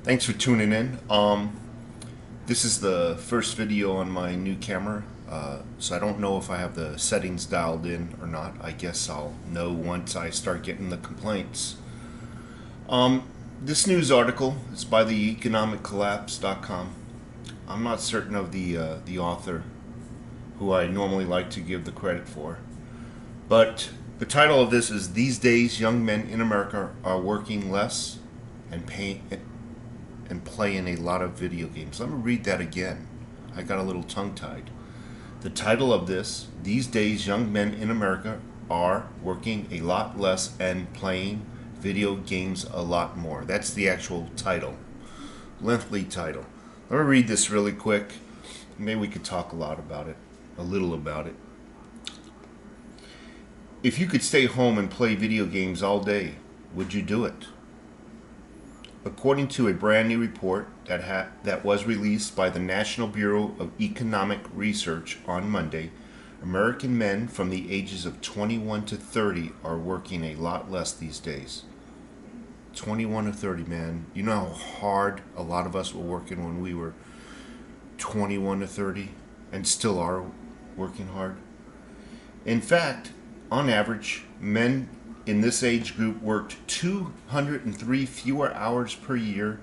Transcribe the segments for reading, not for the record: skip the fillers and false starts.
Thanks for tuning in. This is the first video on my new camera, so I don't know if I have the settings dialed in or not. I guess I'll know once I start getting the complaints. This news article is by the economiccollapse.com. I'm not certain of the author, who I normally like to give the credit for, but the title of this is "These Days Young Men in America Are Working Less and Playing a Lot of Video Games." Let me read that again. I got a little tongue-tied. The title of this: "These Days Young Men in America Are Working a Lot Less and Playing Video Games a Lot More." That's the actual title. Lengthy title. Let me read this really quick. Maybe we could talk a little about it. If you could stay home and play video games all day, would you do it? According to a brand new report that was released by the National Bureau of Economic Research on Monday, American men from the ages of 21 to 30 are working a lot less these days. 21 to 30, man. You know how hard a lot of us were working when we were 21 to 30 and still are working hard? In fact, on average, men in this age group worked 203 fewer hours per year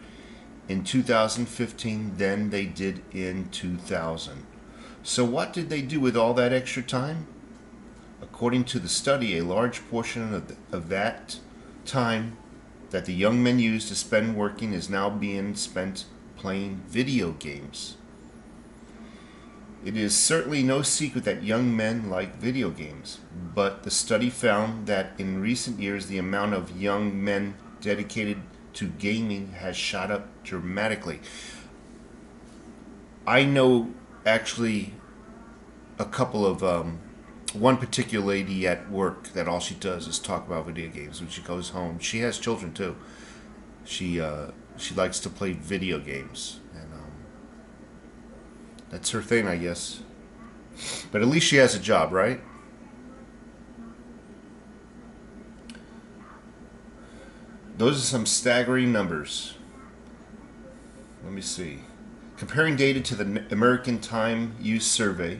in 2015 than they did in 2000. So what did they do with all that extra time? According to the study, a large portion of that time that the young men used to spend working is now being spent playing video games. It is certainly no secret that young men like video games, but the study found that in recent years the amount of young men dedicated to gaming has shot up dramatically. I know actually a couple of one particular lady at work that all she does is talk about video games when she goes home. She has children too. She likes to play video games, and that's her thing, I guess. But at least she has a job, right? Those are some staggering numbers. Let me see. Comparing data to the American Time Use Survey,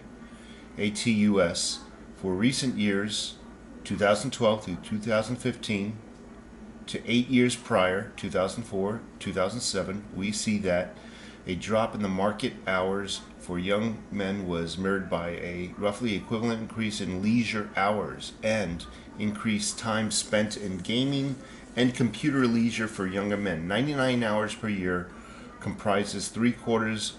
ATUS, for recent years, 2012 through 2015, to 8 years prior, 2004, 2007, we see that a drop in the market hours for young men was mirrored by a roughly equivalent increase in leisure hours and increased time spent in gaming and computer leisure for younger men. 99 hours per year comprises 3/4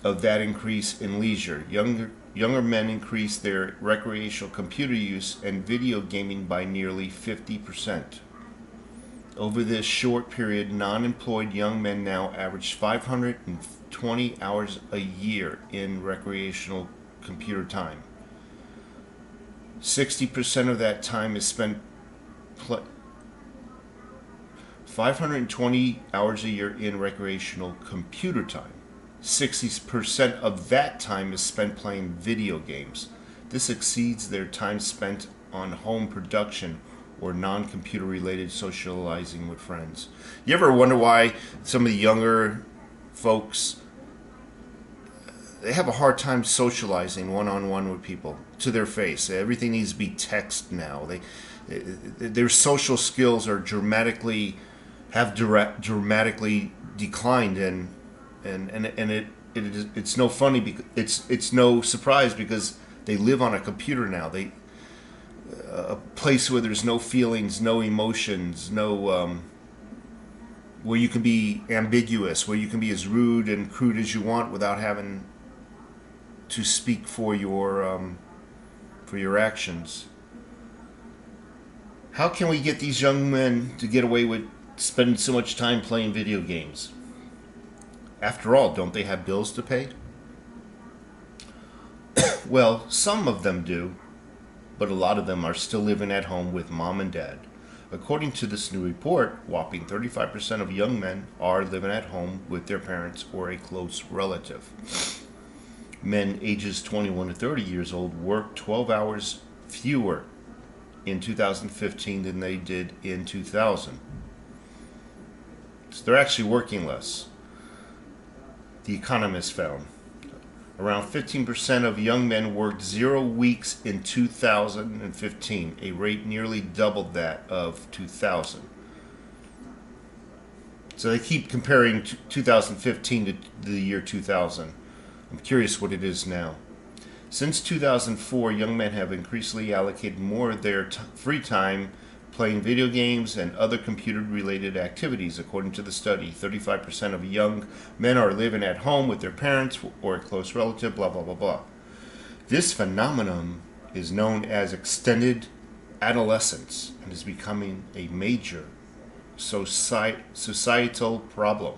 of that increase in leisure. Younger men increased their recreational computer use and video gaming by nearly 50%. Over this short period, non-employed young men now average 520 hours a year in recreational computer time. 60% of that time is spent 520 hours a year in recreational computer time. 60% of that time is spent playing video games. This exceeds their time spent on home production or non-computer related socializing with friends. You ever wonder why some of the younger folks, they have a hard time socializing one-on-one with people to their face? Everything needs to be text now. Their social skills are dramatically declined, and it's no funny because it's no surprise because they live on a computer now. A place where there's no feelings, no emotions, no where you can be ambiguous, where you can be as rude and crude as you want without having to speak for your actions. How can we get these young men to get away with spending so much time playing video games? After all, don't they have bills to pay? Well, some of them do, but a lot of them are still living at home with mom and dad. According to this new report, whopping 35% of young men are living at home with their parents or a close relative. Men ages 21 to 30 years old work 12 hours fewer in 2015 than they did in 2000. So they're actually working less. The Economist found around 15% of young men worked 0 weeks in 2015, a rate nearly double that of 2000. So they keep comparing 2015 to the year 2000. I'm curious what it is now. Since 2004, young men have increasingly allocated more of their free time playing video games and other computer-related activities. According to the study, 35% of young men are living at home with their parents or a close relative, blah, blah, blah, blah. This phenomenon is known as extended adolescence and is becoming a major societal problem.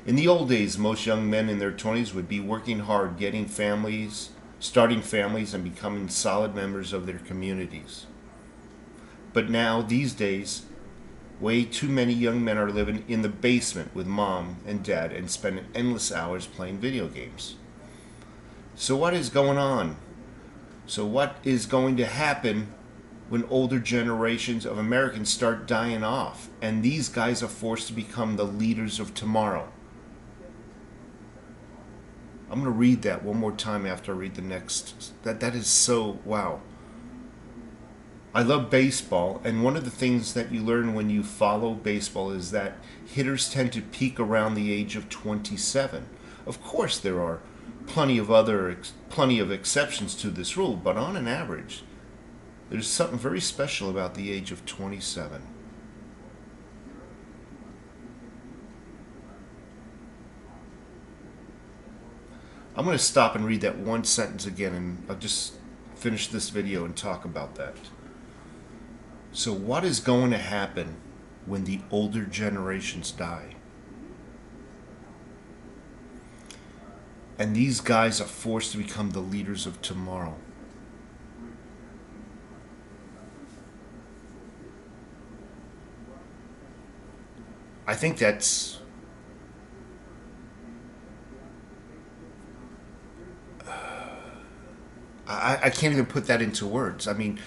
In the old days, most young men in their 20s would be working hard, getting families, starting families, and becoming solid members of their communities. But now, these days, way too many young men are living in the basement with mom and dad and spending endless hours playing video games. So what is going on? So what is going to happen when older generations of Americans start dying off and these guys are forced to become the leaders of tomorrow? I'm going to read that one more time after I read the next. That is so, wow. I love baseball, and one of the things that you learn when you follow baseball is that hitters tend to peak around the age of 27. Of course, there are plenty of exceptions to this rule, but on an average, there's something very special about the age of 27. I'm going to stop and read that one sentence again, and I'll just finish this video and talk about that. So what is going to happen when the older generations die? And these guys are forced to become the leaders of tomorrow. I think that's I can't even put that into words. I mean,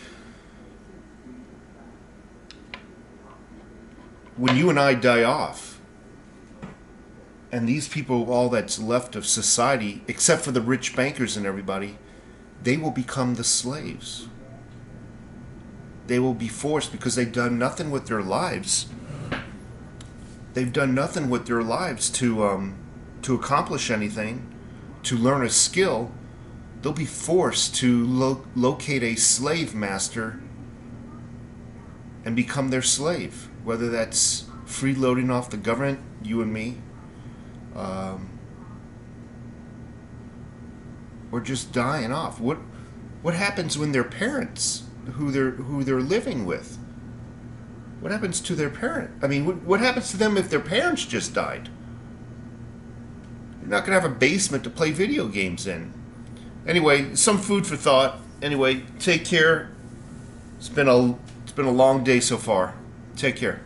when you and I die off, and these people, all that's left of society, except for the rich bankers and everybody, they will become the slaves. They will be forced because they've done nothing with their lives. They've done nothing with their lives to accomplish anything, to learn a skill. They'll be forced to locate a slave master and become their slave, whether that's freeloading off the government, you and me, or just dying off. What happens when their parents, who they're living with, what happens to their parent? I mean, what happens to them if their parents just died? You're not going to have a basement to play video games in. Anyway, some food for thought. Anyway, take care. It's been a long day so far. Take care.